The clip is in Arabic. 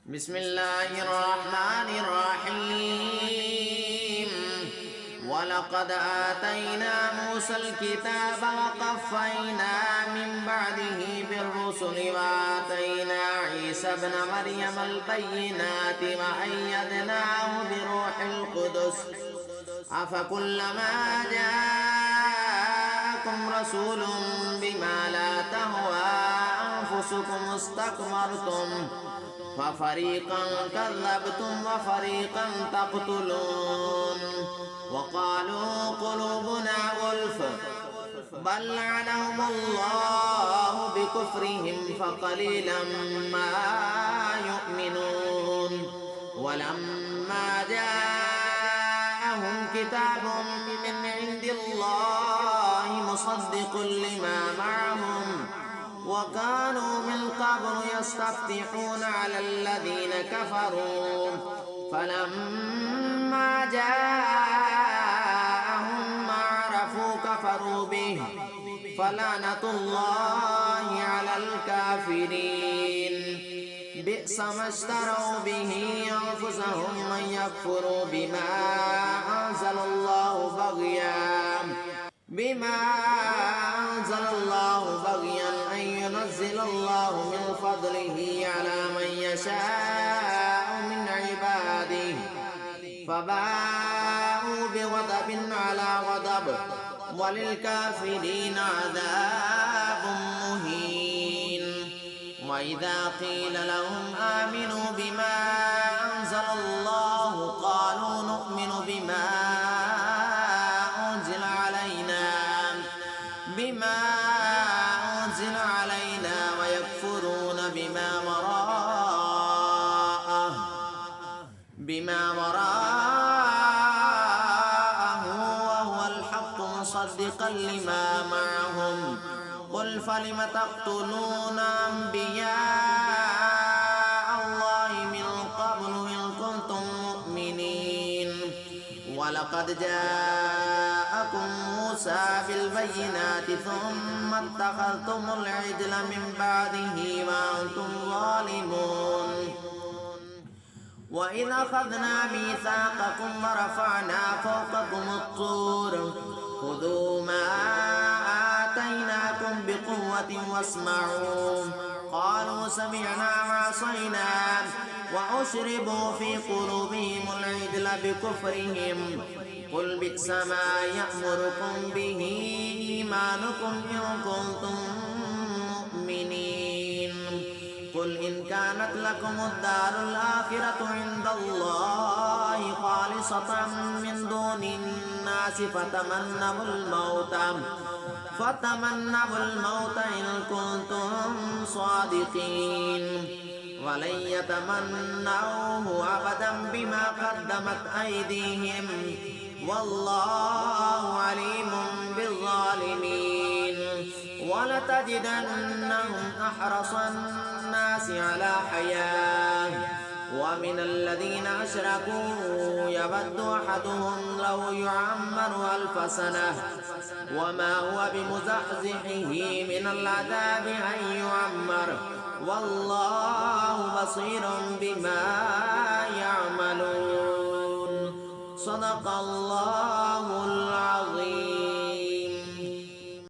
بسم الله الرحمن الرحيم. ولقد آتينا موسى الكتاب وقفينا من بعده بالرسل وآتينا عيسى ابن مريم البينات وأيدناه بروح القدس أفكلما جاءكم رسول بما لا تهوى أنفسكم استكبرتم ففريقا كذبتم وفريقا تقتلون وقالوا قلوبنا غلف بل لعنهم الله بكفرهم فقليلا ما يؤمنون ولما جاءهم كتاب من عند الله مصدق لما معهم وكانوا من قبل يستفتحون على الذين كفروا فلما جاءهم ما عرفوا كفروا به فلعنة الله على الكافرين. بئس ما اشتروا به أنفسهم من يكفروا بما أنزل الله بغيا أن ينزل الله من فضله على من يشاء من عباده فباءوا بغضب على غضب وللكافرين عذاب مهين. وإذا قيل لهم آمنوا بما أنزل الله قالوا نؤمن بما أنزل علينا ويكفرون بما وراءه وهو الحق مصدقا لما معهم قل فلم تقتلون أنبياء الله من قبل إن كنتم مؤمنين ولقد جاءكم موسى بالبينات ثم اتخذتم العجل من بعده وأنتم ظالمون. وإذ أخذنا ميثاقكم ورفعنا فوقكم الطور خذوا ما آتيناكم بقوة واسمعوا قالوا سمعنا وعصينا وأشربوا في قلوبهم العجل بكفرهم قل بئس ما يأمركم به إيمانكم إن كنتم مؤمنين. قل إن كانت لكم الدار الآخرة عند الله خالصة من دون الناس فتمنوا الموت إن كنتم صادقين ولن يتمنوه أبدا بما قدمت أيديهم والله عليم بالظالمين. ولتجدنهم أحرص الناس على حياة ومن الذين أشركوا يود أحدهم لو يعمر 1000 سنة وما هو بمزحزحه من العذاب أن يعمر والله بصير بما يعملون. صدق الله